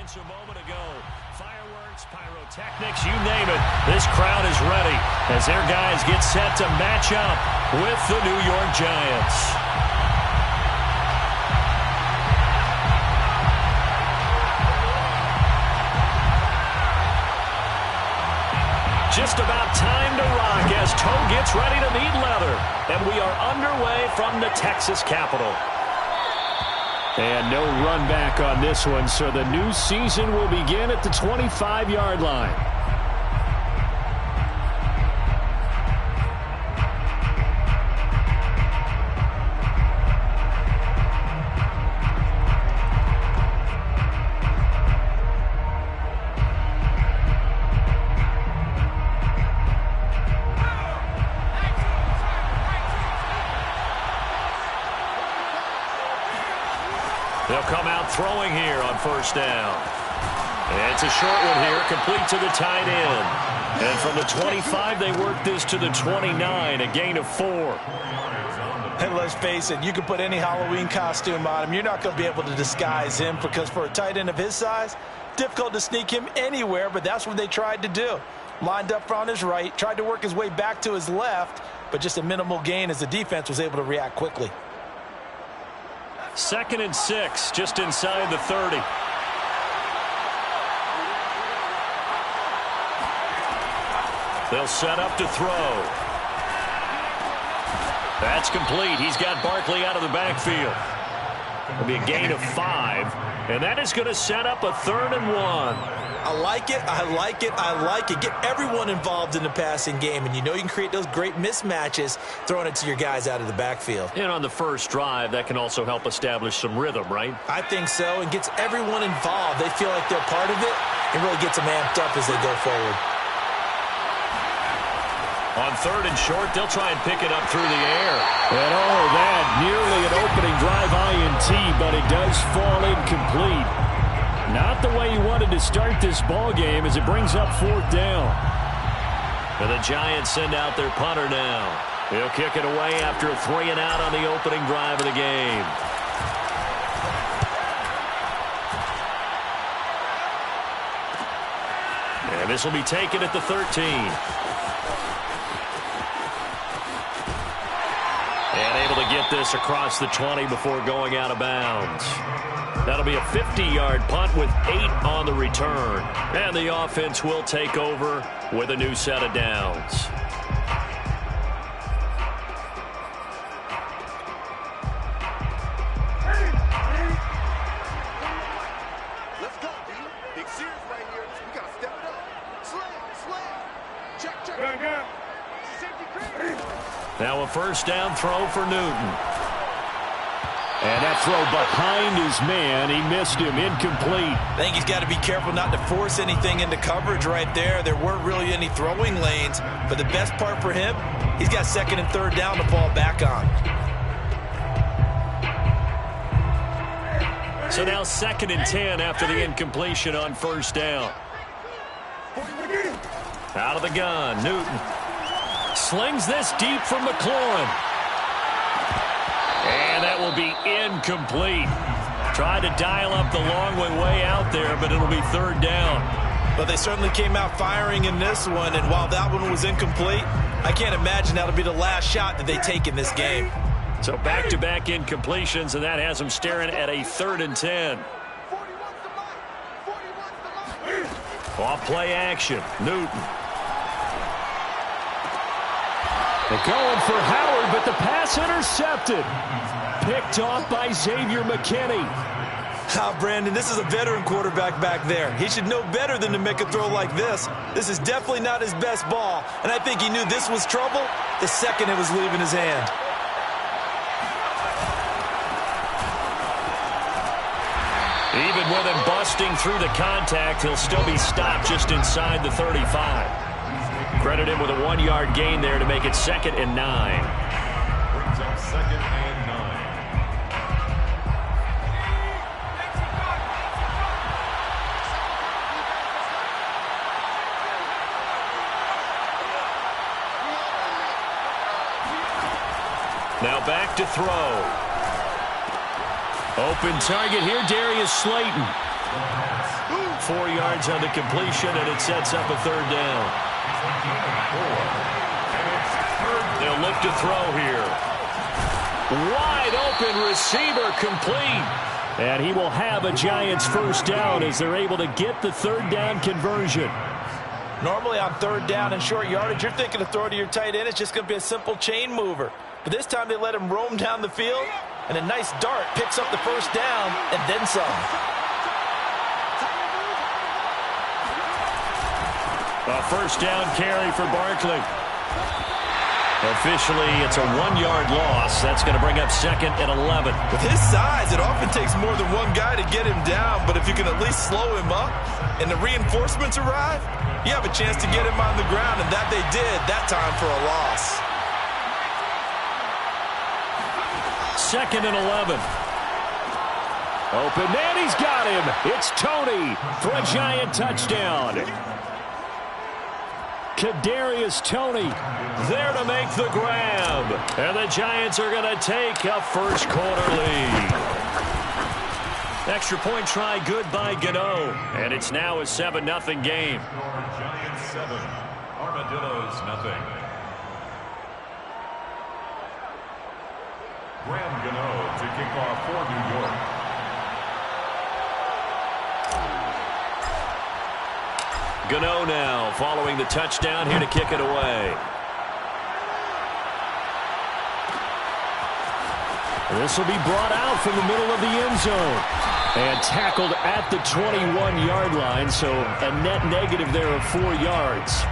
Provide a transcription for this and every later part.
moments a moment ago. Fireworks, pyrotechnics, you name it. This crowd is ready as their guys get set to match up with the New York Giants. Just about time to rock as toe gets ready to meet leather. And we are underway from the Texas Capitol. And no run back on this one, so the new season will begin at the 25-yard line. They'll come out throwing here on first down. And it's a short one here, complete to the tight end. And from the 25, they work this to the 29, a gain of 4. And let's face it, you can put any Halloween costume on him. You're not going to be able to disguise him because for a tight end of his size, difficult to sneak him anywhere, but that's what they tried to do. Lined up on his right, tried to work his way back to his left, but just a minimal gain as the defense was able to react quickly. 2nd and 6, just inside the 30. They'll set up to throw. That's complete. He's got Barkley out of the backfield. It'll be a gain of 5, and that is going to set up a 3rd and 1. I like it, I like it, I like it. Get everyone involved in the passing game, and you know you can create those great mismatches throwing it to your guys out of the backfield. And on the first drive, that can also help establish some rhythm, right? I think so, and gets everyone involved. They feel like they're part of it, and really gets them amped up as they go forward. On 3rd and short, they'll try and pick it up through the air. And all of that, nearly an opening drive INT, but it does fall incomplete. Not the way he wanted to start this ball game as it brings up 4th down. And the Giants send out their punter now. He'll kick it away after a 3-and-out on the opening drive of the game. And this will be taken at the 13. And able to get this across the 20 before going out of bounds. That'll be a 50-yard punt with 8 on the return. And the offense will take over with a new set of downs. Let's go, D. Big series right here. We got to step it up. Slam. Check. Now a first down throw for Newton. And that throw behind his man, he missed him, incomplete. I think he's got to be careful not to force anything into coverage right there. There weren't really any throwing lanes, but the best part for him, he's got 2nd and 3rd down to fall back on. So now 2nd and 10 after the incompletion on first down. Out of the gun, Newton slings this deep for McLaurin. And that will be incomplete. Tried to dial up the long way out there, but it'll be 3rd down. But they certainly came out firing in this one, and while that one was incomplete, I can't imagine that'll be the last shot that they take in this game. So back-to-back incompletions, and that has them staring at a 3rd and 10. Off play action, Newton. They're going for Howard, but the pass intercepted. Picked off by Xavier McKinney. Brandon, this is a veteran quarterback back there. He should know better than to make a throw like this. This is definitely not his best ball, and I think he knew this was trouble the second it was leaving his hand. Even with him busting through the contact, he'll still be stopped just inside the 35. Credit him with a 1-yard gain there to make it 2nd and 9. Brings up 2nd and 9. Now back to throw. Open target here, Darius Slayton. 4 yards on the completion, and it sets up a third down. They'll look to throw here. Wide open receiver, complete. And he will have a Giants first down as they're able to get the third down conversion. Normally on third down and short yardage, you're thinking to throw to your tight end. It's just going to be a simple chain mover. But this time they let him roam down the field, and a nice dart picks up the first down and then some. A first down carry for Barkley. Officially, it's a 1-yard loss. That's going to bring up second and 11. With his size, it often takes more than one guy to get him down, but if you can at least slow him up and the reinforcements arrive, you have a chance to get him on the ground, and that they did that time for a loss. Second and 11. Open man, he's got him. It's Toney for a Giant touchdown. Kadarius Toney there to make the grab. And the Giants are going to take a first quarter lead. Extra point try good by Gano. And it's now a 7-0 game. Giants 7, Armadillos 0. Graham Gano to kick off for New York. Gano now following the touchdown, here to kick it away. This will be brought out from the middle of the end zone. And tackled at the 21-yard line, so a net negative there of 4 yards.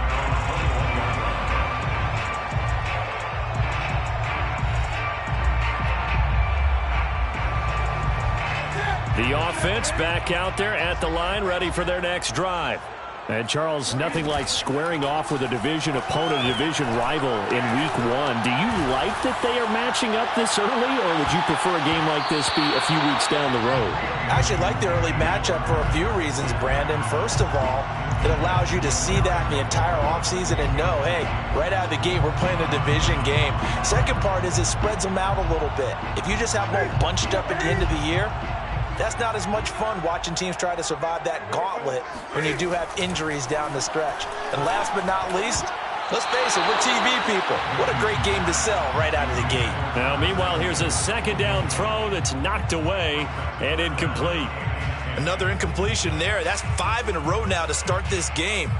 The offense back out there at the line, ready for their next drive. And, Charles, nothing like squaring off with a division opponent, a division rival in Week 1. Do you like that they are matching up this early, or would you prefer a game like this be a few weeks down the road? I actually like the early matchup for a few reasons, Brandon. First of all, it allows you to see that in the entire offseason and know, hey, right out of the gate, we're playing a division game. Second part is it spreads them out a little bit. If you just have them all bunched up at the end of the year, that's not as much fun watching teams try to survive that gauntlet when you do have injuries down the stretch. And last but not least, let's face it, we're TV people. What a great game to sell right out of the gate. Now, meanwhile, here's a second down throw that's knocked away and incomplete. Another incompletion there. That's 5 in a row now to start this game.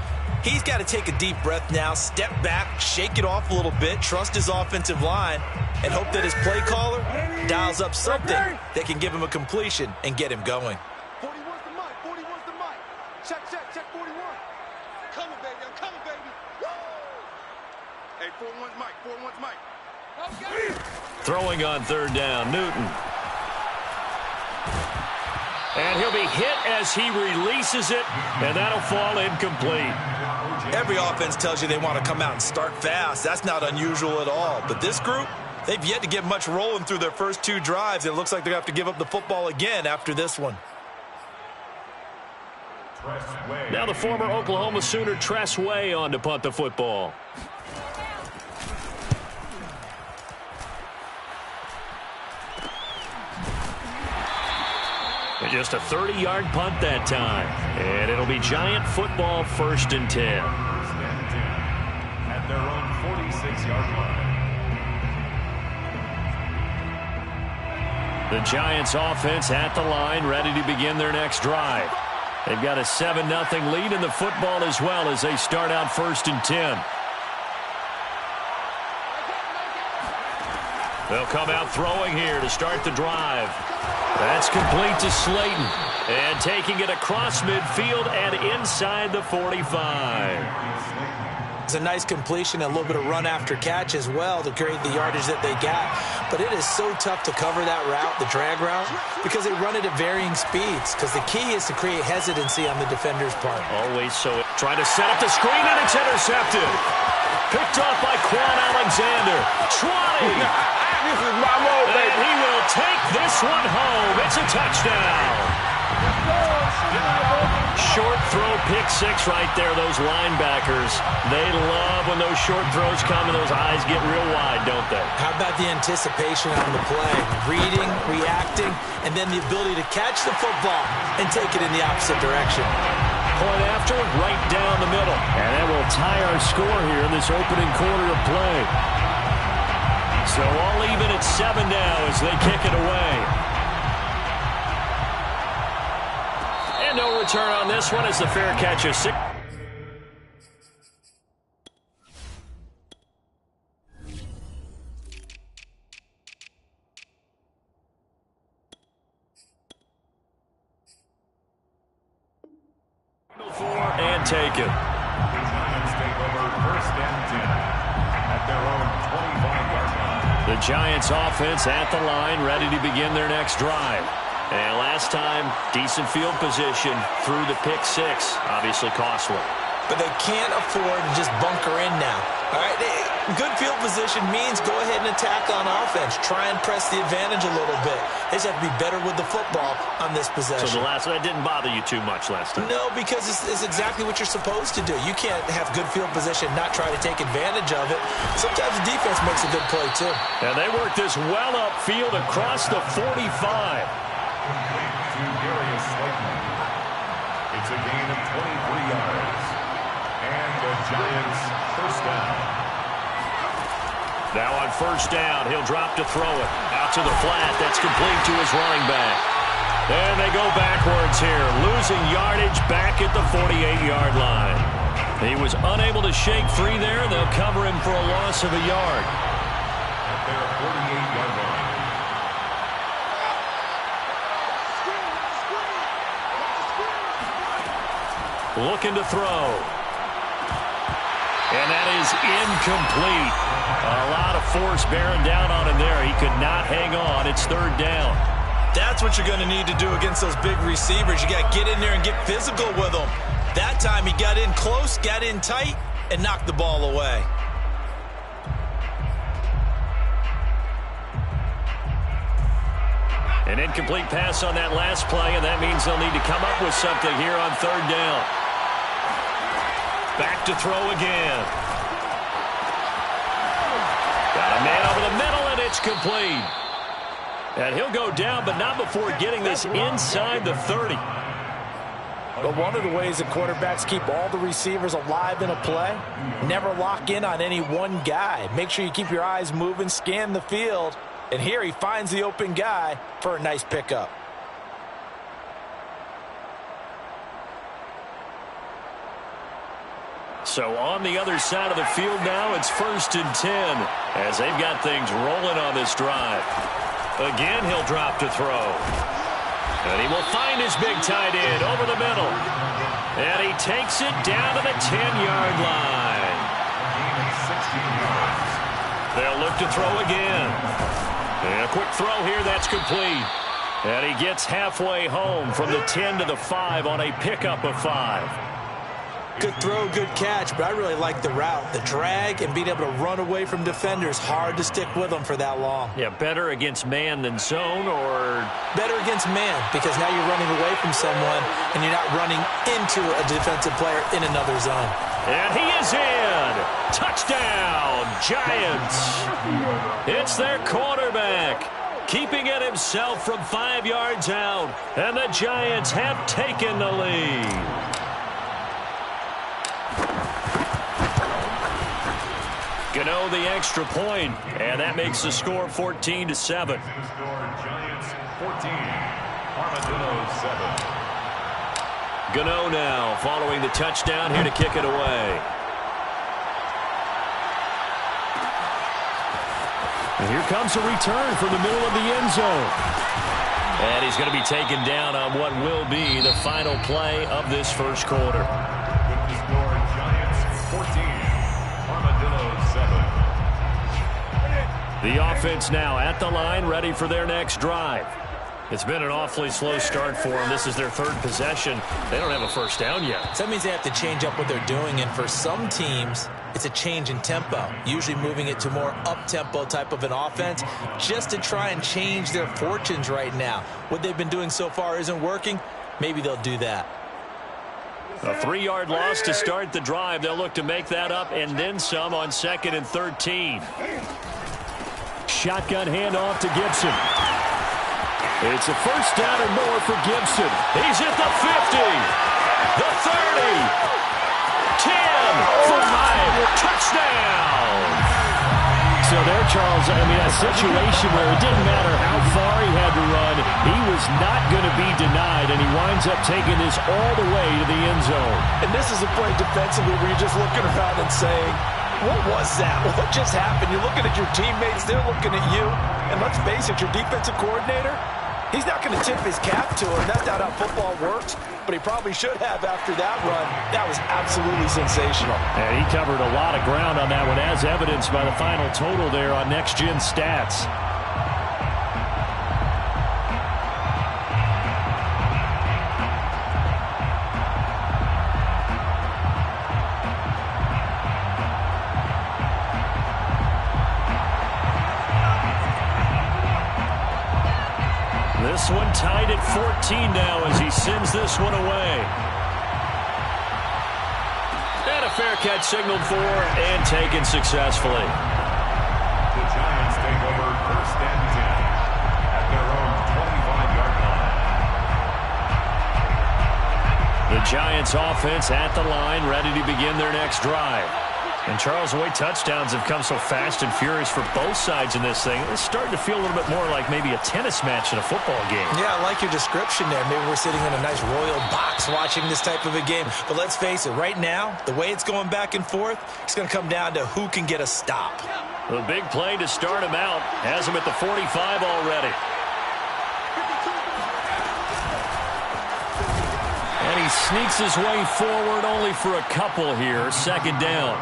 He's got to take a deep breath now, step back, shake it off a little bit, trust his offensive line, and hope that his play caller dials up something that can give him a completion and get him going. 41's the mic, 41's the mic. Check, 41. Coming, baby, I'm coming, baby. Woo! Hey, 41's mic, 41's mic. Okay. Throwing on third down, Newton. And he'll be hit as he releases it, and that'll fall incomplete. Every offense tells you they want to come out and start fast. That's not unusual at all. But this group, they've yet to get much rolling through their first 2 drives. It looks like they're going to have to give up the football again after this one. Now the former Oklahoma Sooner Tress Way on to punt the football. And just a 30-yard punt that time. And it'll be Giant football, 1st and 10. At their own 46-yard line. The Giants offense at the line, ready to begin their next drive. They've got a 7-0 lead in the football as well as they start out 1st and 10. They'll come out throwing here to start the drive. That's complete to Slayton. And taking it across midfield and inside the 45. It's a nice completion and a little bit of run after catch as well to create the yardage that they got. But it is so tough to cover that route, the drag route, because they run it at varying speeds. Because the key is to create hesitancy on the defender's part. Always so. Trying to set up the screen, and it's intercepted. Picked off by Quan Alexander. Trotting. This is my mode, baby. And he will take this one home. It's a touchdown. Short throw, pick 6 right there. Those linebackers, they love when those short throws come and those eyes get real wide, don't they? How about the anticipation on the play? Reading, reacting, and then the ability to catch the football and take it in the opposite direction. point after, right down the middle. And that will tie our score here in this opening quarter of play. So all even at 7 now as they kick it away. And no return on this one as the fair catch is 6. And taken. The Giants take over 1st and 10 at their own 25-yard line. The Giants offense at the line, ready to begin their next drive. And last time, decent field position through the pick 6. Obviously costly. But they can't afford to just bunker in now. All right, good field position means go ahead and attack on offense. Try and press the advantage a little bit. They just have to be better with the football on this possession. So the last one, that didn't bother you too much last time? No, because it's exactly what you're supposed to do. You can't have good field position, not try to take advantage of it. Sometimes the defense makes a good play, too. And they work this well upfield across the 45. Complete to Darius Slayton. It's a gain of 23 yards. And the Giants first down. Now on first down, he'll drop to throw it. Out to the flat. That's complete to his running back. And they go backwards here, losing yardage back at the 48-yard line. He was unable to shake free there. They'll cover him for a loss of a yard. At their 48-yard line. Looking to throw. And that is incomplete. A lot of force bearing down on him there. He could not hang on. It's 3rd down. That's what you're going to need to do against those big receivers. You got to get in there and get physical with them. That time he got in close, got in tight, and knocked the ball away. An incomplete pass on that last play, and that means they'll need to come up with something here on 3rd down. Back to throw again. Got a man over the middle, and it's complete. And he'll go down, but not before getting this inside the 30. But one of the ways that quarterbacks keep all the receivers alive in a play, never lock in on any one guy. Make sure you keep your eyes moving, scan the field, and here he finds the open guy for a nice pickup. So on the other side of the field now, it's 1st and 10 as they've got things rolling on this drive. Again, he'll drop to throw. And he will find his big tight end over the middle. And he takes it down to the 10-yard line. They'll look to throw again. And a quick throw here, that's complete. And he gets halfway home from the 10 to the 5 on a pickup of 5. Good throw, good catch, but I really like the route. The drag and being able to run away from defenders. Hard to stick with them for that long. Yeah, better against man than zone, or? Better against man, because now you're running away from someone and you're not running into a defensive player in another zone. And he is in. Touchdown, Giants. It's their quarterback, keeping it himself from 5 yards out. And the Giants have taken the lead. Gano the extra point, and that makes the score 14-7. Score Giants 14, Armadillos 7. Gano now following the touchdown here to kick it away. And here comes a return from the middle of the end zone. And he's going to be taken down on what will be the final play of this first quarter. With the score Giants 14, Armadillos 7. The offense now at the line, ready for their next drive. It's been an awfully slow start for them. This is their 3rd possession. They don't have a first down yet. So that means they have to change up what they're doing, and for some teams, it's a change in tempo, usually moving it to more up-tempo type of an offense just to try and change their fortunes right now. What they've been doing so far isn't working. Maybe they'll do that. A 3-yard loss to start the drive. They'll look to make that up and then some on 2nd and 13. Shotgun handoff to Gibson. It's a first down or more for Gibson. He's at the 50. The 30. Charles, I mean, a situation where it didn't matter how far he had to run, he was not going to be denied, and he winds up taking this all the way to the end zone. And this is a play defensively where you're just looking around and saying, what was that? What just happened? You're looking at your teammates, they're looking at you, and let's face it, your defensive coordinator, he's not going to tip his cap to him. That's not how football works, but he probably should have after that run. That was absolutely sensational. And he covered a lot of ground on that one, as evidenced by the final total there on Next Gen Stats. This one tied at 14 now as he sends this one away. And a fair catch signaled for and taken successfully. The Giants take over first and 10 at their own 25-yard line. The Giants offense at the line, ready to begin their next drive. And Charles, the way touchdowns have come so fast and furious for both sides in this thing, it's starting to feel a little bit more like maybe a tennis match in a football game. Yeah, I like your description there. Maybe we're sitting in a nice royal box watching this type of a game. But let's face it, right now, the way it's going back and forth, it's going to come down to who can get a stop. The big play to start him out has him at the 45 already. And he sneaks his way forward only for a couple here. Second down.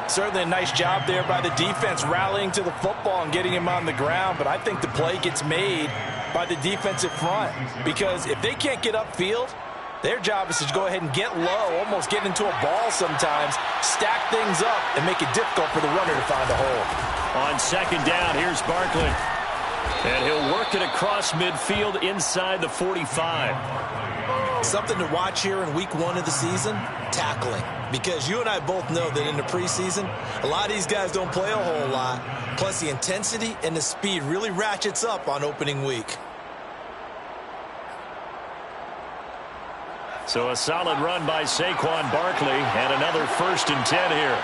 Certainly a nice job there by the defense rallying to the football and getting him on the ground, but I think the play gets made by the defensive front because if they can't get upfield, their job is to go ahead and get low, almost get into a ball sometimes, stack things up, and make it difficult for the runner to find a hole. On second down, here's Barkley. And he'll work it across midfield inside the 45. Something to watch here in week 1 of the season, tackling. Because you and I both know that in the preseason, a lot of these guys don't play a whole lot. Plus, the intensity and the speed really ratchets up on opening week. So a solid run by Saquon Barkley and another 1st and 10 here.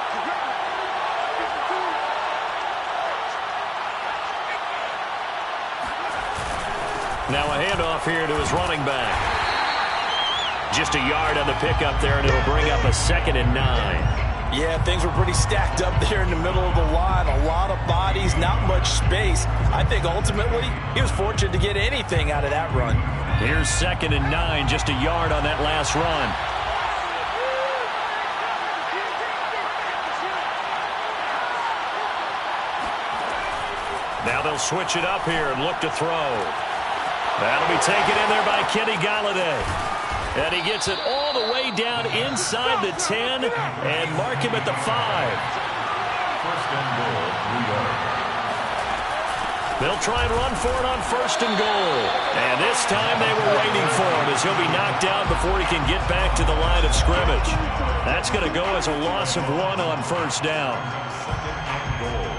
Now a handoff here to his running back. Just a yard on the pickup there, and it'll bring up a 2nd and 9. Yeah, things were pretty stacked up there in the middle of the line. A lot of bodies, not much space. I think ultimately he was fortunate to get anything out of that run. Here's 2nd and 9, just a yard on that last run. Now they'll switch it up here and look to throw. That'll be taken in there by Kenny Golladay. And he gets it all the way down inside the 10 and mark him at the 5. First and goal, New York. They'll try and run for it on 1st and goal. And this time they were waiting for him as he'll be knocked down before he can get back to the line of scrimmage. That's going to go as a loss of 1 on 1st down. 2nd and goal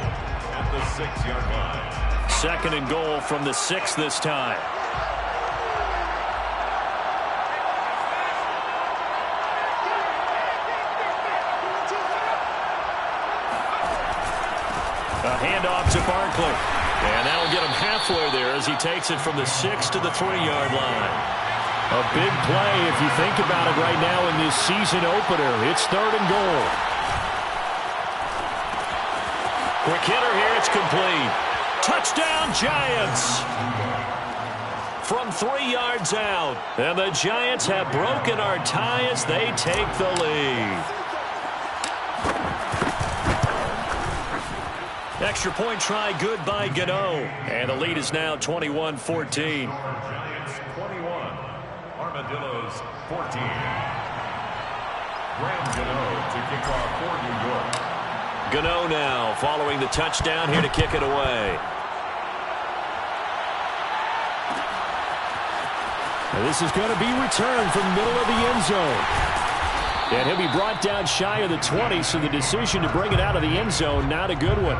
at the 6-yard line. 2nd and goal from the 6 this time. A handoff to Barkley. And that'll get him halfway there as he takes it from the 6 to the 3-yard line. A big play if you think about it right now in this season opener. It's 3rd and goal. Quick hitter here. It's complete. Touchdown, Giants. From 3 yards out. And the Giants have broken our tie as they take the lead. Extra point try good by Gano. And the lead is now 21-14. Giants 21, Armadillos 14. Graham Gano to kick off for New York. Gano now following the touchdown here to kick it away. And this is going to be returned from the middle of the end zone. And he'll be brought down shy of the 20, so the decision to bring it out of the end zone, not a good one.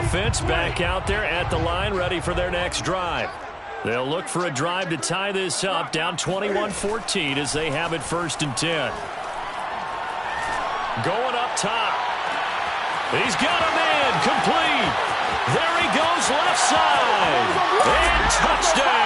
offense back out there at the line, ready for their next drive. They'll look for a drive to tie this up, down 21-14 as they have it 1st and 10. Going up top. He's got him in, complete. There he goes, left side. And touchdown.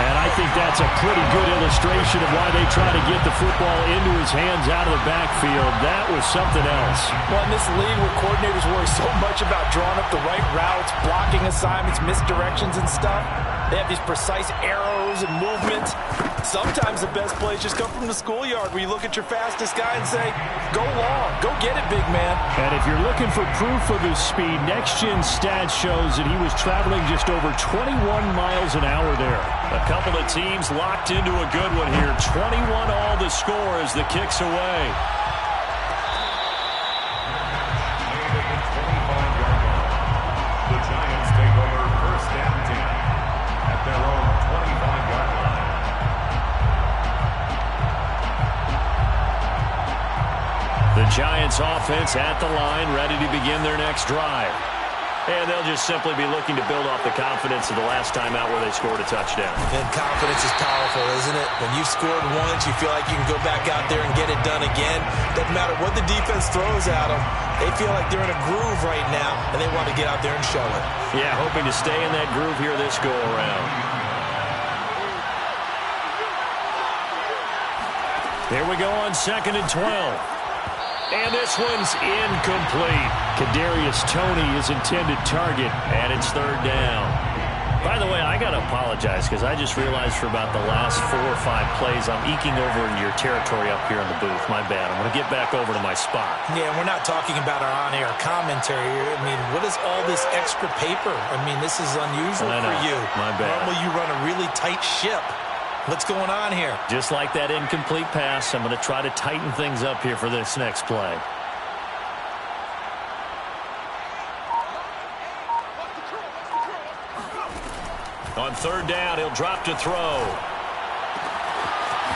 And I think that's a pretty good illustration of why they try to get the football into his hands out of the backfield. That was something else. Well, in this league where coordinators worry so much about drawing up the right routes, blocking assignments, misdirections and stuff, they have these precise arrows and movements. Sometimes the best plays just come from the schoolyard where you look at your fastest guy and say, go long, go get it, big man. And if you're looking for proof of his speed, Next Gen Stats shows that he was traveling just over 21 miles an hour there. A couple of teams locked into a good one here. 21 all the score as the kick's away. The Giants take over 1st and 10 at their own 25-yard line. The Giants offense at the line, ready to begin their next drive. And they'll just simply be looking to build off the confidence of the last time out where they scored a touchdown. And confidence is powerful, isn't it? When you've scored once, you feel like you can go back out there and get it done again. Doesn't matter what the defense throws at them. They feel like they're in a groove right now, and they want to get out there and show it. Yeah, hoping to stay in that groove here this go-around. Here we go on 2nd and 12. And this one's incomplete. Kadarius Toney is intended target, and it's 3rd down. By the way, I got to apologize because I just realized for about the last 4 or 5 plays, I'm eking over into your territory up here in the booth. My bad. I'm going to get back over to my spot. Yeah, we're not talking about our on-air commentary. I mean, what is all this extra paper? I mean, this is unusual for you. My bad. Normally you run a really tight ship. What's going on here? Just like that incomplete pass, I'm going to try to tighten things up here for this next play. On 3rd down, he'll drop to throw.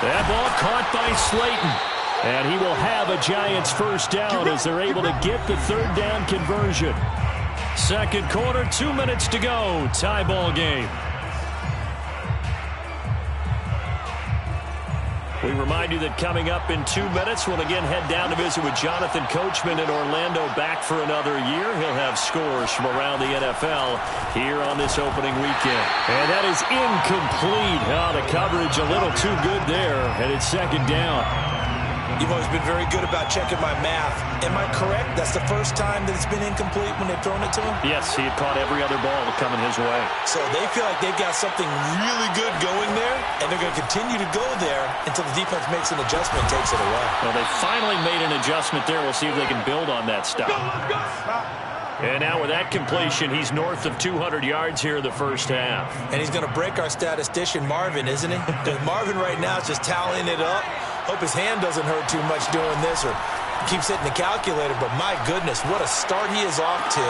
That ball caught by Slayton. And he will have a Giants 1st down as they're able to get the 3rd down conversion. 2nd quarter, 2 minutes to go. Tie ball game. We remind you that coming up in 2 minutes, we'll again head down to visit with Jonathan Coachman in Orlando, back for another year. He'll have scores from around the NFL here on this opening weekend. And that is incomplete. Oh, the coverage a little too good there, and it's 2nd down. You've always been very good about checking my math. Am I correct? That's the first time that it's been incomplete when they've thrown it to him? Yes, he had caught every other ball coming his way. So they feel like they've got something really good going there, and they're going to continue to go there until the defense makes an adjustment and takes it away. Well, they finally made an adjustment there. We'll see if they can build on that stuff. And now with that completion, he's north of 200 yards here in the 1st half. And he's going to break our statistician, Marvin, isn't he? Because Marvin right now is just tallying it up. Hope his hand doesn't hurt too much doing this or keeps hitting the calculator. But my goodness, what a start he is off to.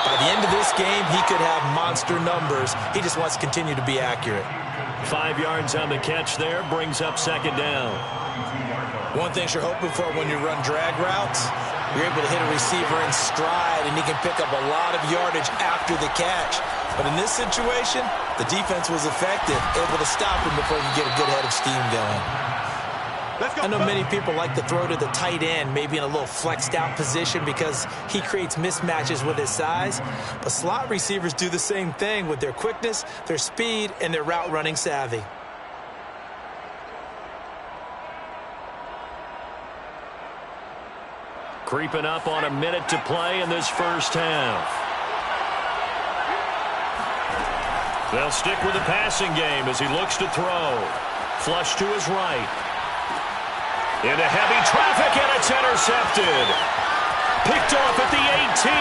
By the end of this game, he could have monster numbers. He just wants to continue to be accurate. 5 yards on the catch there, brings up 2nd down. One thing you're hoping for when you run drag routes, you're able to hit a receiver in stride, and he can pick up a lot of yardage after the catch. But in this situation, the defense was effective, able to stop him before he could get a good head of steam going. I know many people like to throw to the tight end, maybe in a little flexed out position because he creates mismatches with his size. But slot receivers do the same thing with their quickness, their speed, and their route running savvy. Creeping up on a minute to play in this 1st half. They'll stick with the passing game as he looks to throw. Flush to his right. Into heavy traffic, and it's intercepted. Picked off at the 18.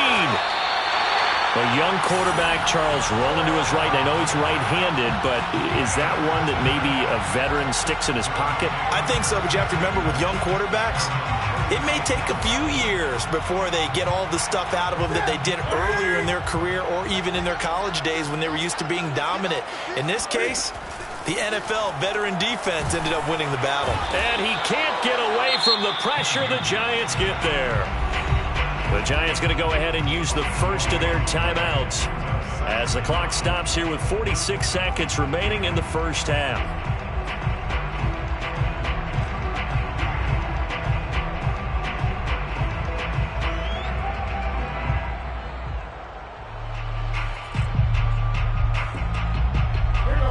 A young quarterback, Charles, rolling to his right. I know he's right-handed, but is that one that maybe a veteran sticks in his pocket? I think so, but you have to remember with young quarterbacks, it may take a few years before they get all the stuff out of them that they did earlier in their career or even in their college days when they were used to being dominant. In this case, the NFL veteran defense ended up winning the battle. And he can't get away from the pressure. The Giants get there. The Giants going to go ahead and use the first of their timeouts as the clock stops here with 46 seconds remaining in the first half.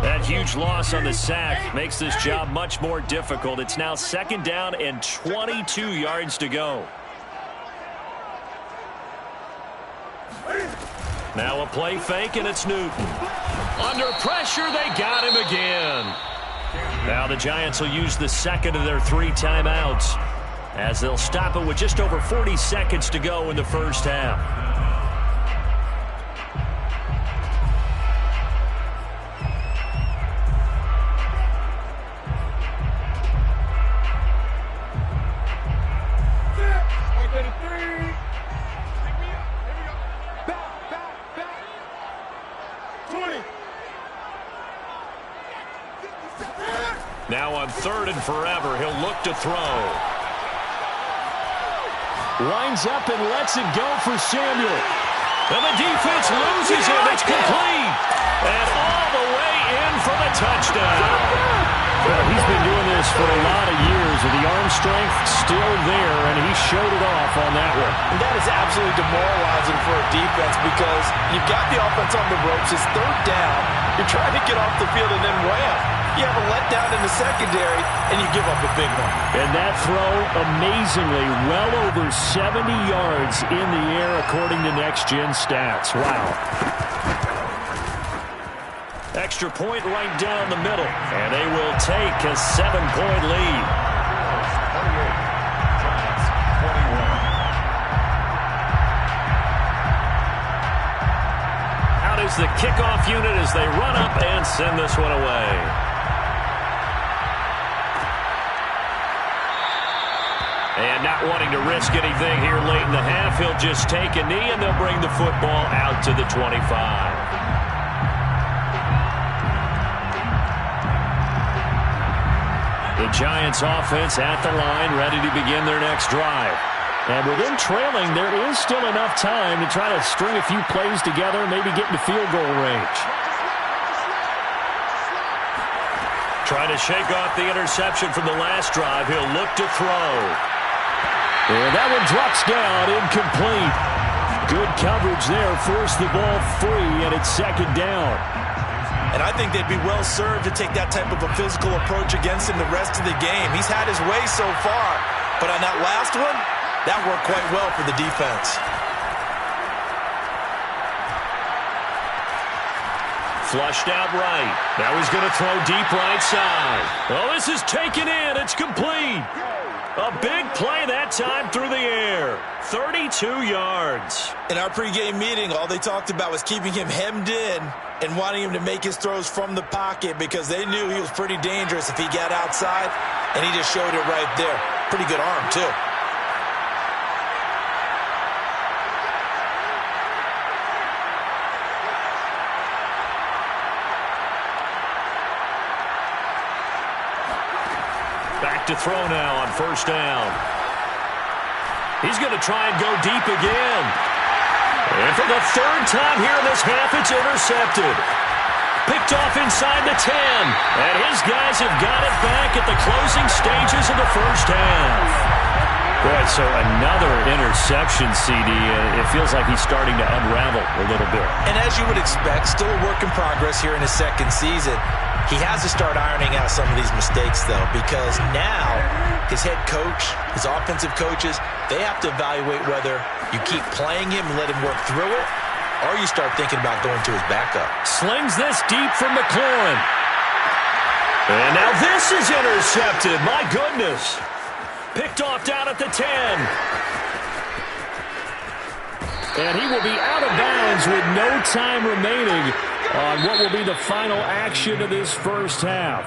That huge loss on the sack makes this job much more difficult. It's now 2nd down and 22 yards to go. Now a play fake, and it's Newton. Under pressure, they got him again. Now the Giants will use the second of their 3 timeouts as they'll stop it with just over 40 seconds to go in the first half. Now on 3rd and forever, he'll look to throw. Winds up and lets it go for Samuel. And the defense loses him. It's complete. And all the way in for the touchdown. Well, he's been doing this for a lot of years, with the arm strength still there, and he showed it off on that one. And that is absolutely demoralizing for a defense because you've got the offense on the ropes. It's 3rd down. You're trying to get off the field, and then wham. You have a letdown in the secondary, and you give up a big one. And that throw, amazingly, well over 70 yards in the air, according to Next Gen Stats. Wow. Extra point right down the middle, and they will take a 7-point lead. 28, Giants 21. Out is the kickoff unit as they run up and send this one away. And not wanting to risk anything here late in the half, he'll just take a knee, and they'll bring the football out to the 25. The Giants offense at the line, ready to begin their next drive. And with them trailing, there is still enough time to try to string a few plays together, maybe get into field goal range. Trying to shake off the interception from the last drive. He'll look to throw. And that one drops down, incomplete. Good coverage there, forced the ball free, and it's 2nd down. And I think they'd be well served to take that type of a physical approach against him the rest of the game. He's had his way so far, but on that last one, that worked quite well for the defense. Flushed out right. Now he's going to throw deep right side. Oh, this is taken in. It's complete. A big play that time through the air. 32 yards. In our pregame meeting, all they talked about was keeping him hemmed in and wanting him to make his throws from the pocket because they knew he was pretty dangerous if he got outside, and he just showed it right there. Pretty good arm, too. Back to throw now on 1st down. He's going to try and go deep again. And for the 3rd time here in this half, it's intercepted. Picked off inside the 10. And his guys have got it back at the closing stages of the first half. Boy, so another interception, CD. It feels like he's starting to unravel a little bit. And as you would expect, still a work in progress here in his 2nd season. He has to start ironing out some of these mistakes, though, because now his head coach, his offensive coaches, they have to evaluate whether you keep playing him and let him work through it, or you start thinking about going to his backup. Slings this deep from McLaurin. And now this is intercepted. My goodness. Picked off down at the 10. And he will be out of bounds with no time remaining on what will be the final action of this first half.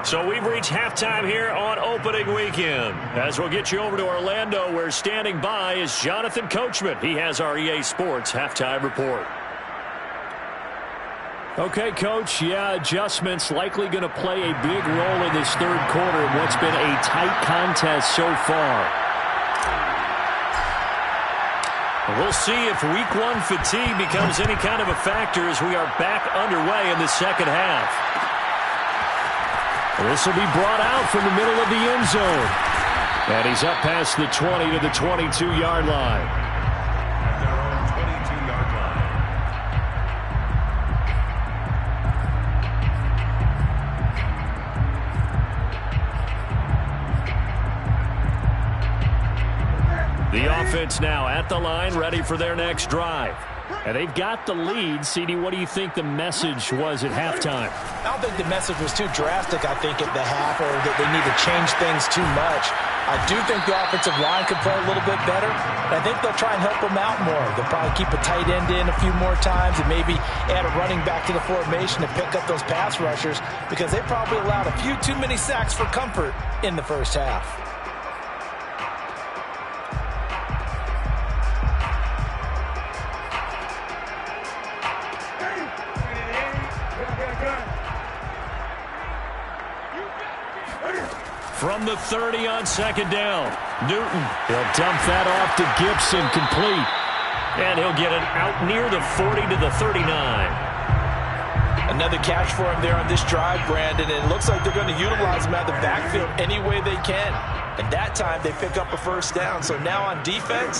So we've reached halftime here on opening weekend. As we'll get you over to Orlando, where standing by is Jonathan Coachman. He has our EA Sports halftime report. Okay, Coach, adjustments likely going to play a big role in this 3rd quarter in what's been a tight contest so far. We'll see if week one fatigue becomes any kind of a factor as we are back underway in the second half. This will be brought out from the middle of the end zone. And he's up past the 20 to the 22-yard line. At their own 22-yard line. The offense now at the line, ready for their next drive. And they've got the lead. CD, what do you think the message was at halftime? I don't think the message was too drastic, I think, at the half, or that they need to change things too much. I do think the offensive line could play a little bit better, and I think they'll try and help them out more. They'll probably keep a tight end in a few more times and maybe add a running back to the formation to pick up those pass rushers, because they probably allowed a few too many sacks for comfort in the first half. From the 30 on second down, Newton. He'll dump that off to Gibson, complete. And he'll get it out near the 40 to the 39. Another catch for him there on this drive, Brandon. And it looks like they're going to utilize him out of the backfield any way they can. And that time they pick up a first down. So now on defense,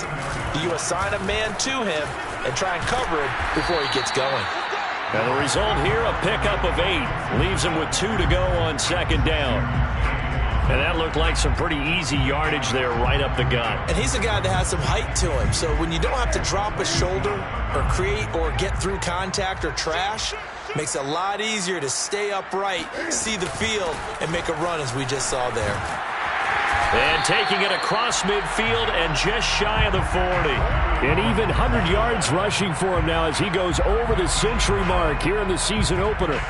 do you assign a man to him and try and cover it before he gets going? And the result here, a pickup of 8. Leaves him with 2 to go on second down. And that looked like some pretty easy yardage there right up the gut. And he's a guy that has some height to him. So when you don't have to drop a shoulder or create or get through contact or trash, makes it a lot easier to stay upright, see the field, and make a run as we just saw there. And taking it across midfield and just shy of the 40. An even 100 yards rushing for him now as he goes over the century mark here in the season opener.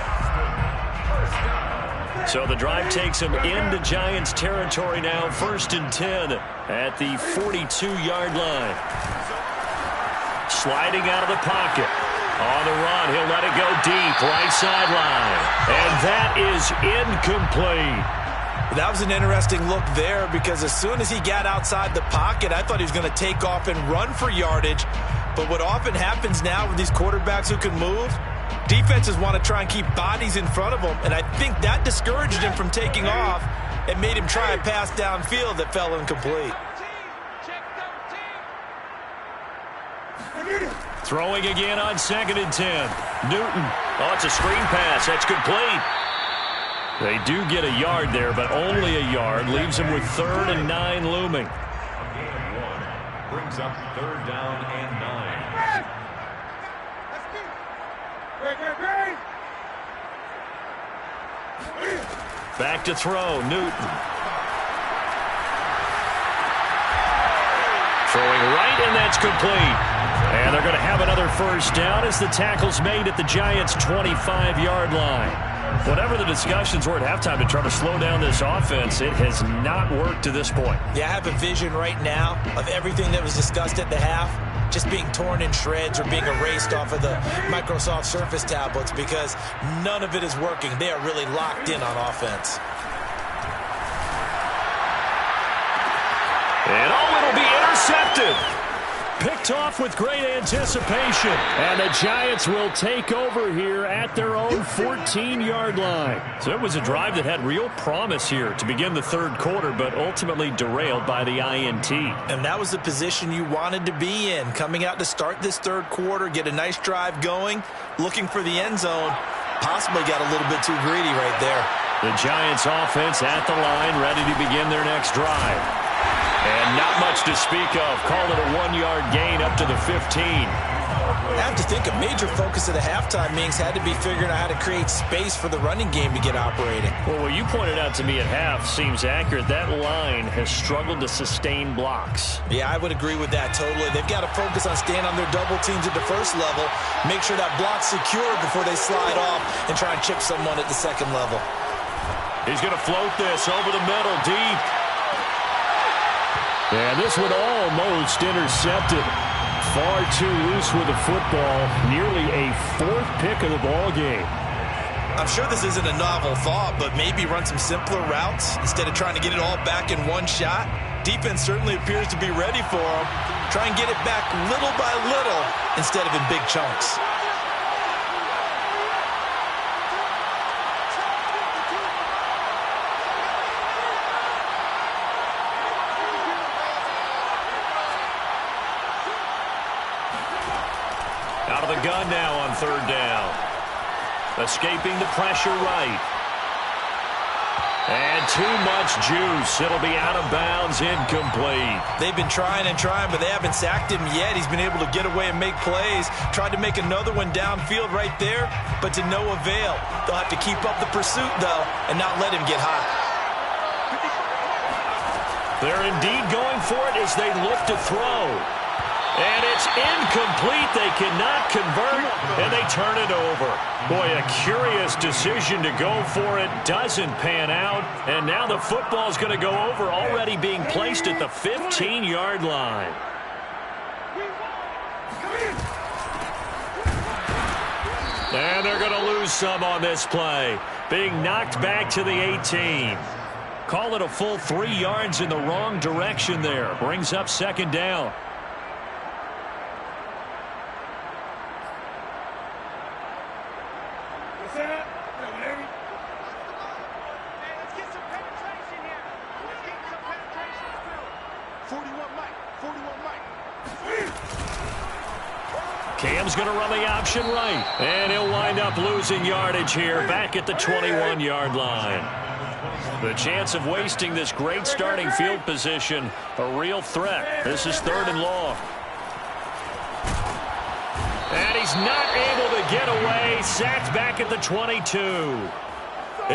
So the drive takes him into Giants territory now, 1st and 10 at the 42-yard line. Sliding out of the pocket. On the run, he'll let it go deep, right sideline. And that is incomplete. That was an interesting look there, because as soon as he got outside the pocket, I thought he was going to take off and run for yardage. But what often happens now with these quarterbacks who can move, defenses want to try and keep bodies in front of them, and I think that discouraged him from taking off and made him try a pass downfield that fell incomplete. Throwing again on 2nd and 10. Newton. Oh, it's a screen pass. That's complete. They do get a yard there, but only a yard. Leaves him with 3rd and 9 looming. A gain of 1 brings up 3rd down and 9. Back to throw, Newton. Throwing right, and that's complete. And they're going to have another first down as the tackle's made at the Giants' 25-yard line. Whatever the discussions were at halftime to try to slow down this offense, it has not worked to this point. Yeah, I have a vision right now of everything that was discussed at the half just being torn in shreds or being erased off of the Microsoft Surface tablets, because none of it is working. They are really locked in on offense. And it'll be intercepted. Picked off with great anticipation. And the Giants will take over here at their own 14-yard line. So it was a drive that had real promise here to begin the third quarter, but ultimately derailed by the INT. And that was the position you wanted to be in, coming out to start this third quarter, get a nice drive going, looking for the end zone. Possibly got a little bit too greedy right there. The Giants offense at the line, ready to begin their next drive. And not much to speak of. Call it a 1-yard gain up to the 15. I have to think a major focus of the halftime meetings had to be figuring out how to create space for the running game to get operating. Well, what you pointed out to me at half seems accurate. That line has struggled to sustain blocks. Yeah, I would agree with that totally. They've got to focus on staying on their double teams at the first level, make sure that block's secure before they slide off and try and chip someone at the second level. He's going to float this over the middle, deep. And this one almost intercepted. Far too loose with the football. Nearly a 4th pick of the ball game. I'm sure this isn't a novel thought, but maybe run some simpler routes instead of trying to get it all back in one shot. Defense certainly appears to be ready for him. Try and get it back little by little instead of in big chunks. Out of the gun now on third down. Escaping the pressure right. And too much juice. It'll be out of bounds, incomplete. They've been trying and trying, but they haven't sacked him yet. He's been able to get away and make plays. Tried to make another one downfield right there, but to no avail. They'll have to keep up the pursuit, though, and not let him get hot. They're indeed going for it as they look to throw. And it's incomplete. They cannot convert, and they turn it over. Boy, a curious decision to go for it. Doesn't pan out, and now the football's going to go over, already being placed at the 15-yard line. And they're going to lose some on this play, being knocked back to the 18. Call it a full 3 yards in the wrong direction there. Brings up second down. Cam's going to run the option right. And he'll wind up losing yardage here back at the 21-yard line. The chance of wasting this great starting field position, a real threat. This is third and long. And he's not able to get away. Sacked back at the 22.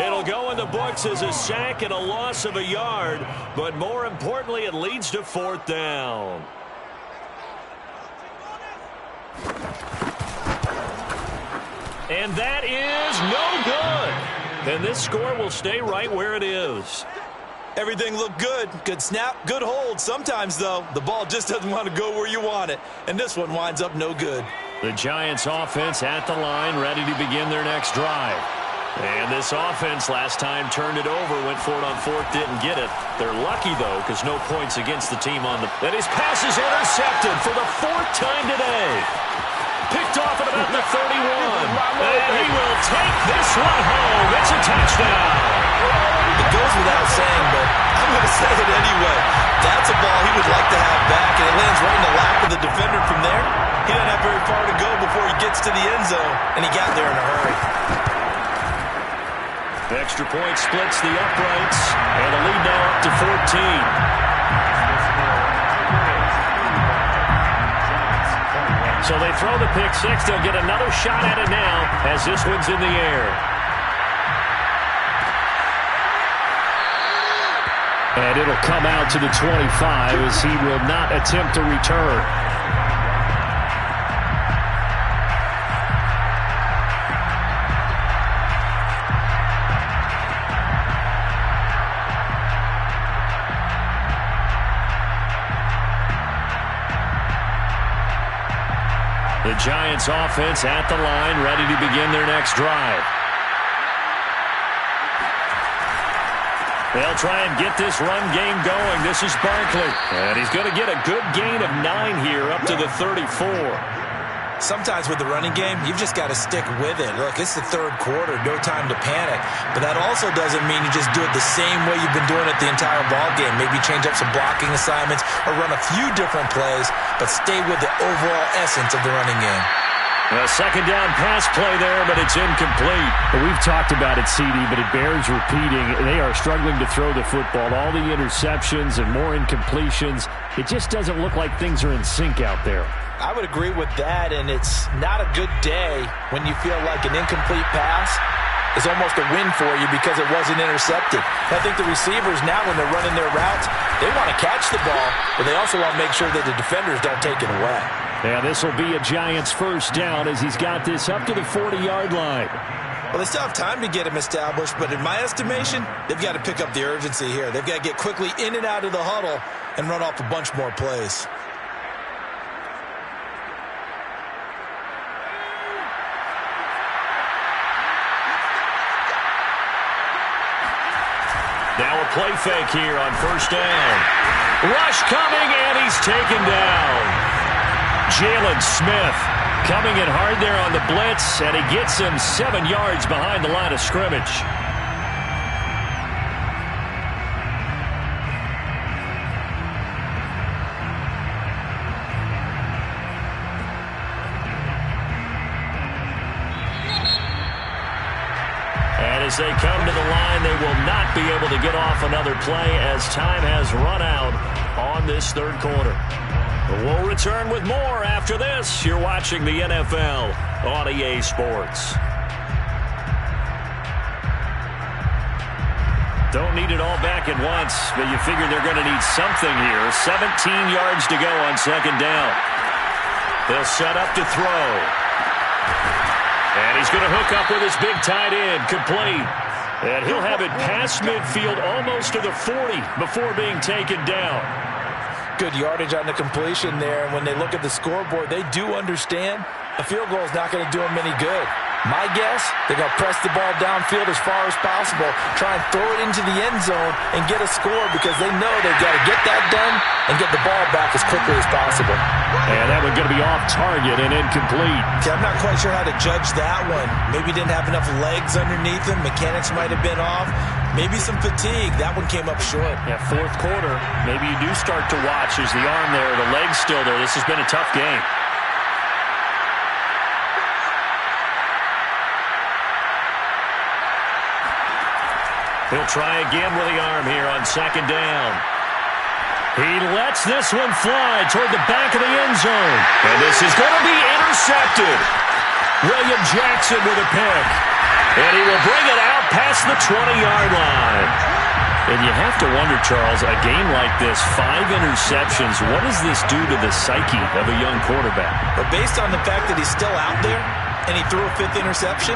It'll go in the books as a sack and a loss of a yard. But more importantly, it leads to fourth down. And that is no good. And this score will stay right where it is. Everything looked good. Good snap, good hold. Sometimes, though, the ball just doesn't want to go where you want it. And this one winds up no good. The Giants offense at the line, ready to begin their next drive. And this offense last time turned it over, went for it on fourth, didn't get it. They're lucky, though, because no points against the team on the... And his pass is intercepted for the 4th time today. Picked off at about the 31. And he will take this one home. It's a touchdown. It goes without saying, but I'm going to say it anyway. That's a ball he would like to have back, and it lands right in the lap of the defender from there. He doesn't have very far to go before he gets to the end zone, and he got there in a hurry. The extra point splits the uprights, and the lead now up to 14. So they throw the pick six. They'll get another shot at it now as this one's in the air. And it'll come out to the 25 as he will not attempt to return. The Giants offense at the line, ready to begin their next drive. They'll try and get this run game going. This is Barkley. And he's going to get a good gain of 9 here up to the 34. Sometimes with the running game, you've just got to stick with it. Look, it's the third quarter, no time to panic. But that also doesn't mean you just do it the same way you've been doing it the entire ball game. Maybe change up some blocking assignments or run a few different plays, but stay with the overall essence of the running game. A second down pass play there, but it's incomplete. We've talked about it, CD, but it bears repeating. They are struggling to throw the football. All the interceptions and more incompletions. It just doesn't look like things are in sync out there. I would agree with that, and it's not a good day when you feel like an incomplete pass is almost a win for you because it wasn't intercepted. I think the receivers now, when they're running their routes, they want to catch the ball, but they also want to make sure that the defenders don't take it away. Yeah, this will be a Giants first down as he's got this up to the 40-yard line. Well, they still have time to get him established, but in my estimation, they've got to pick up the urgency here. They've got to get quickly in and out of the huddle and run off a bunch more plays. Now a play fake here on first down. Rush coming, and he's taken down. Jalen Smith coming in hard there on the blitz, and he gets him 7 yards behind the line of scrimmage. As they come to the line, they will not be able to get off another play as time has run out on this third quarter. We'll return with more after this. You're watching the NFL on EA Sports. Don't need it all back at once, but you figure they're going to need something here. 17 yards to go on second down. They'll set up to throw. And he's going to hook up with his big tight end, complete. And he'll have it past midfield almost to the 40 before being taken down. Good yardage on the completion there. And when they look at the scoreboard, they do understand a field goal is not going to do them any good. My guess, they're going to press the ball downfield as far as possible, try and throw it into the end zone and get a score because they know they've got to get that done and get the ball back as quickly as possible. And that one's going to be off target and incomplete. Okay, I'm not quite sure how to judge that one. Maybe didn't have enough legs underneath him. Mechanics might have been off. Maybe some fatigue. That one came up short. Yeah, fourth quarter, maybe you do start to watch. There's the arm there, the leg's still there. This has been a tough game. He'll try again with the arm here on second down. He lets this one fly toward the back of the end zone. And this is going to be intercepted. William Jackson with a pick. And he will bring it out past the 20-yard line. And you have to wonder, Charles, a game like this, 5 interceptions, what does this do to the psyche of a young quarterback? But based on the fact that he's still out there and he threw a 5th interception,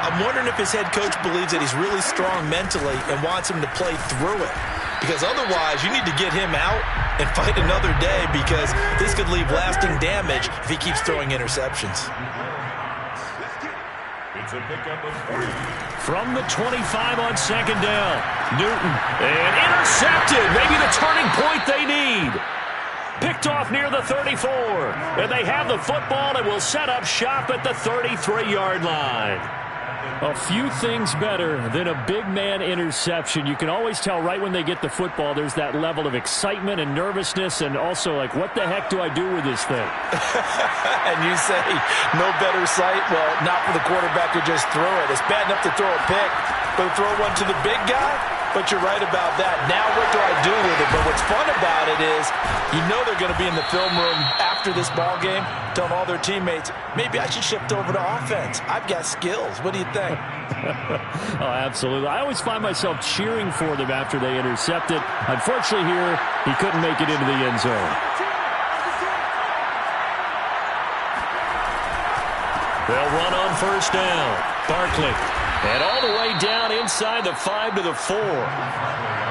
I'm wondering if his head coach believes that he's really strong mentally and wants him to play through it. Because otherwise, you need to get him out and fight another day because this could leave lasting damage if he keeps throwing interceptions. It's a pickup of 3. From the 25 on second down, Newton. And intercepted. Maybe the turning point they need. Picked off near the 34. And they have the football and will set up shop at the 33-yard line. A few things better than a big man interception. You can always tell right when they get the football, there's that level of excitement and nervousness and also like, what the heck do I do with this thing? And you say, no better sight? Well, not for the quarterback to just throw it. It's bad enough to throw a pick, but throw one to the big guy? But you're right about that. Now what do I do with it? But what's fun about it is you know they're going to be in the film room after this ball game telling all their teammates, maybe I should shift over to offense. I've got skills. What do you think? Oh, absolutely. I always find myself cheering for them after they intercept it. Unfortunately here, he couldn't make it into the end zone. They'll run on first down. Barkley. And all the way down inside the 5 to the 4.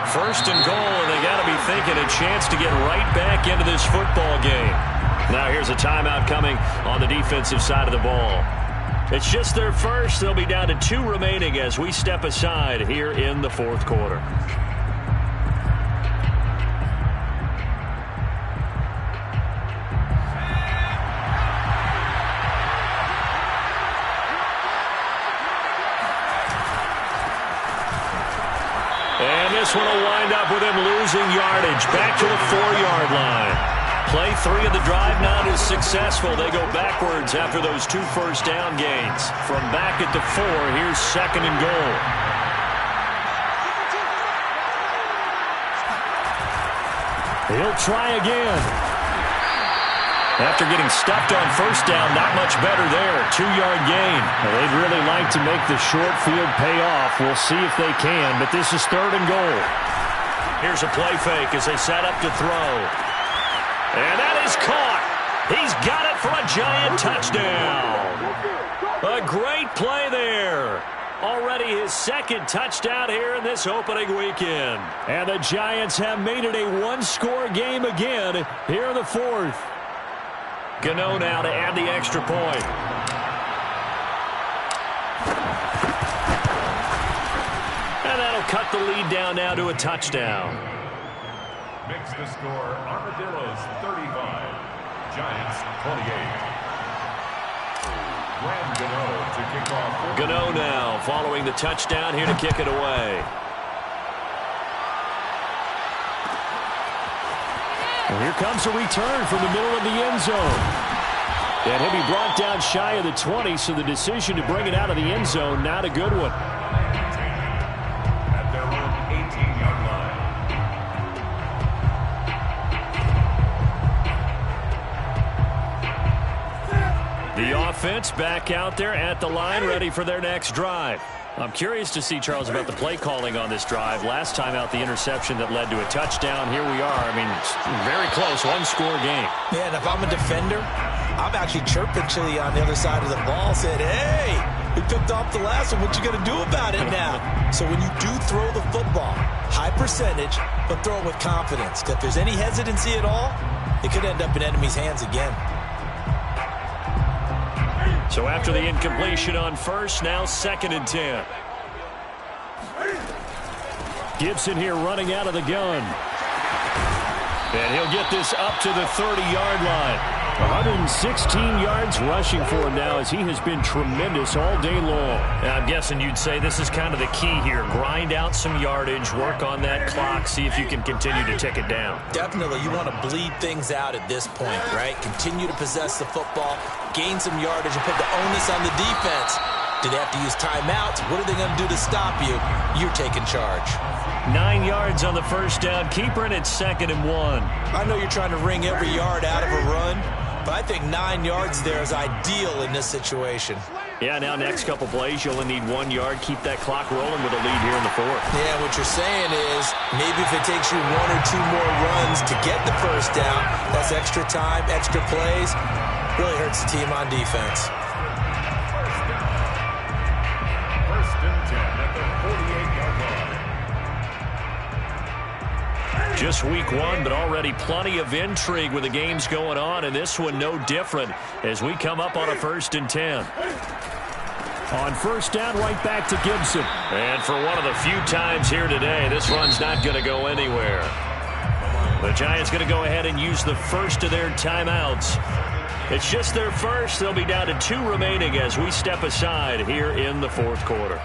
First and goal, and they got to be thinking a chance to get right back into this football game. Now here's a timeout coming on the defensive side of the ball. It's just their first. They'll be down to 2 remaining as we step aside here in the fourth quarter. And this one will wind up with him losing yardage back to the 4-yard line. Play 3 of the drive not as successful. They go backwards after those 2 first down gains. From back at the 4, here's second and goal. He'll try again. After getting stuffed on first down, not much better there. 2-yard gain. Well, they'd really like to make the short field pay off. We'll see if they can, but this is third and goal. Here's a play fake as they set up to throw. And that is caught. He's got it for a giant touchdown. A great play there. Already his second touchdown here in this opening weekend. And the Giants have made it a 1-score game again here in the fourth. Gano now to add the extra point. And that'll cut the lead down now to a touchdown. Makes the score Armadillos 35, Giants 28. Graham Gano to kick off. Gano now following the touchdown here to kick it away. Well, here comes a return from the middle of the end zone. And he'll be brought down shy of the 20, so the decision to bring it out of the end zone, not a good one. At their own 18-yard line. The offense back out there at the line, ready for their next drive. I'm curious to see, Charles, about the play calling on this drive. Last time out, the interception that led to a touchdown. Here we are. I mean, it's very close, one-score game. Yeah, and if I'm a defender, I'm actually chirping Chili on the other side of the ball, saying, hey, we picked off the last one. What you going to do about it now? So when you do throw the football, high percentage, but throw it with confidence. If there's any hesitancy at all, it could end up in enemy's hands again. So after the incompletion on first, now 2nd and 10. Gibson here running out of the gun. And he'll get this up to the 30-yard line. 116 yards rushing for him now as he has been tremendous all day long. And I'm guessing you'd say this is kind of the key here. Grind out some yardage, work on that clock, see if you can continue to tick it down. Definitely, you want to bleed things out at this point, right? Continue to possess the football, gain some yardage, and put the onus on the defense. Do they have to use timeouts? What are they going to do to stop you? You're taking charge. 9 yards on the first down. Keeper, and it's 2nd and 1. I know you're trying to wring every yard out of a run, but I think 9 yards there is ideal in this situation. Yeah, now next couple plays, you only need 1 yard. Keep that clock rolling with a lead here in the 4th. Yeah, what you're saying is maybe if it takes you 1 or 2 more runs to get the first down, that's extra time, extra plays. Really hurts the team on defense. First and 10 at the 48-yard line. Just week 1, but already plenty of intrigue with the games going on, and this one no different as we come up on a 1st and 10. On first down, right back to Gibson. And for one of the few times here today, this run's not going to go anywhere. The Giants going to go ahead and use the first of their timeouts. It's just their first. They'll be down to 2 remaining as we step aside here in the 4th quarter.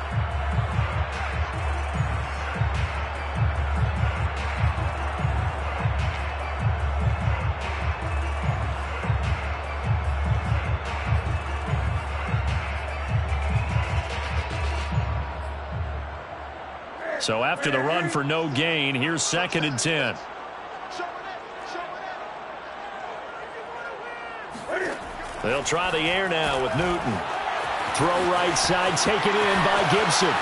So after the run for no gain, here's 2nd and 10. They'll try the air now with Newton. Throw right side, taken in by Gibson.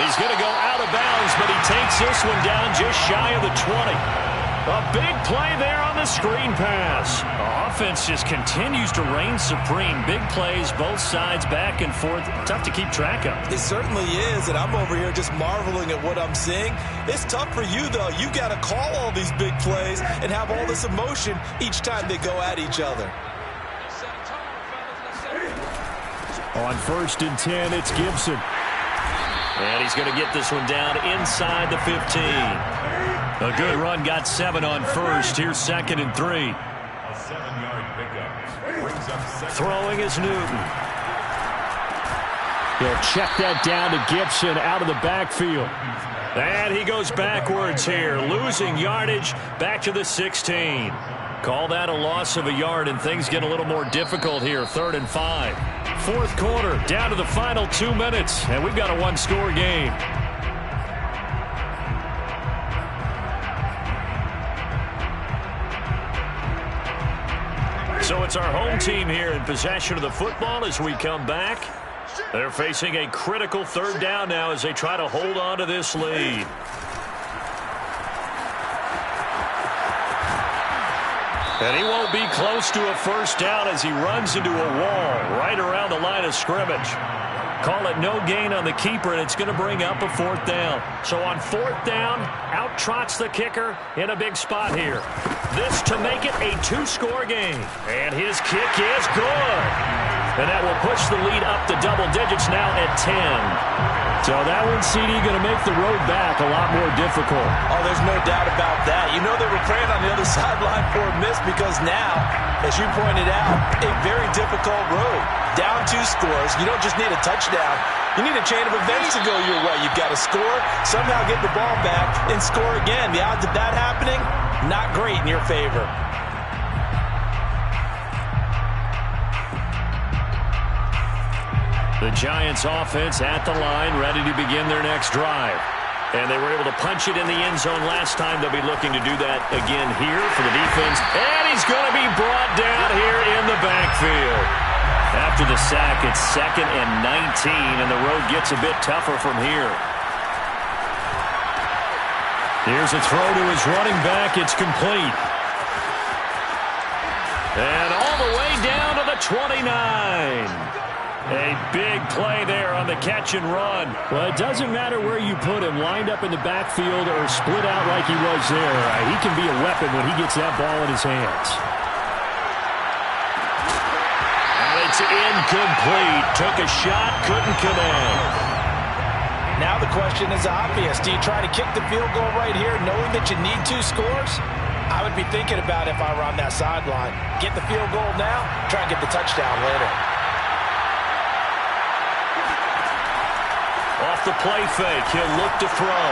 He's going to go out of bounds, but he takes this one down just shy of the 20. A big play there on the screen pass. The offense just continues to reign supreme. Big plays, both sides, back and forth. Tough to keep track of. It certainly is, and I'm over here just marveling at what I'm seeing. It's tough for you, though. You got to call all these big plays and have all this emotion each time they go at each other. On 1st and 10, it's Gibson. And he's going to get this one down inside the 15. A good run, got 7 on first. Here's 2nd and 3. A 7-yard pickup brings up 2nd. Throwing is Newton. He'll check that down to Gibson out of the backfield. And he goes backwards here, losing yardage back to the 16. Call that a loss of a yard, and things get a little more difficult here. 3rd and 5. 4th quarter, down to the final 2 minutes, and we've got a 1-score game. So it's our home team here in possession of the football as we come back. They're facing a critical 3rd down now as they try to hold on to this lead. And he won't be close to a first down as he runs into a wall right around the line of scrimmage. Call it no gain on the keeper, and it's going to bring up a 4th down. So on 4th down, out trots the kicker in a big spot here. This to make it a 2-score game. And his kick is good. And that will push the lead up to double digits now at 10. So that one, CD, going to make the road back a lot more difficult. Oh, there's no doubt about that. You know they were praying on the other sideline for a miss because now, as you pointed out, a very difficult road. Down 2 scores. You don't just need a touchdown. You need a chain of events to go your way. You've got to score, somehow get the ball back, and score again. The odds of that happening, not great in your favor. The Giants offense at the line, ready to begin their next drive. And they were able to punch it in the end zone last time. They'll be looking to do that again here for the defense. And he's going to be brought down here in the backfield. After the sack, it's 2nd and 19, and the road gets a bit tougher from here. Here's a throw to his running back. It's complete. And all the way down to the 29. A big play there on the catch and run. Well, it doesn't matter where you put him, lined up in the backfield or split out like he was there. He can be a weapon when he gets that ball in his hands. And it's incomplete. Took a shot, couldn't connect. Now the question is obvious. Do you try to kick the field goal right here knowing that you need 2 scores? I would be thinking about if I were on that sideline. Get the field goal now, try and get the touchdown later. Off the play fake, he'll look to throw.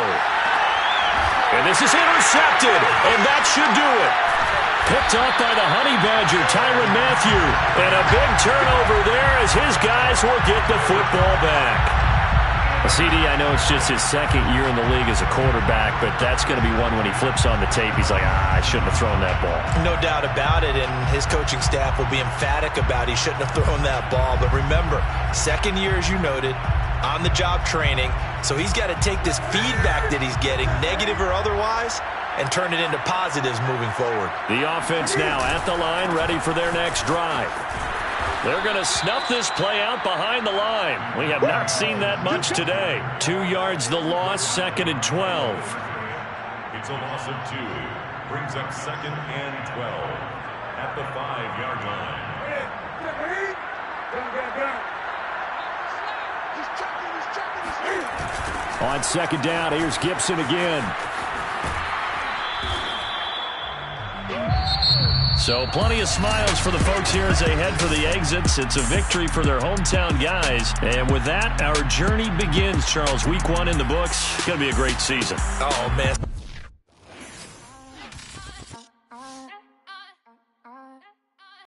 And this is intercepted, and that should do it. Picked off by the Honey Badger, Tyrann Mathieu. And a big turnover there as his guys will get the football back. CD, I know it's just his 2nd year in the league as a quarterback, but that's going to be one when he flips on the tape, he's like, I shouldn't have thrown that ball. No doubt about it, and his coaching staff will be emphatic about he shouldn't have thrown that ball. But remember, 2nd year, as you noted, on-the-job training, so he's got to take this feedback that he's getting, negative or otherwise, and turn it into positives moving forward. The offense now at the line, ready for their next drive. They're going to snuff this play out behind the line. We have not seen that much today. 2 yards the loss, 2nd and 12. It's a loss of 2. Brings up 2nd and 12 at the 5-yard line. On 2nd down, here's Gibson again. So plenty of smiles for the folks here as they head for the exits. It's a victory for their hometown guys. And with that, our journey begins, Charles. Week 1 in the books. It's going to be a great season. Oh, man.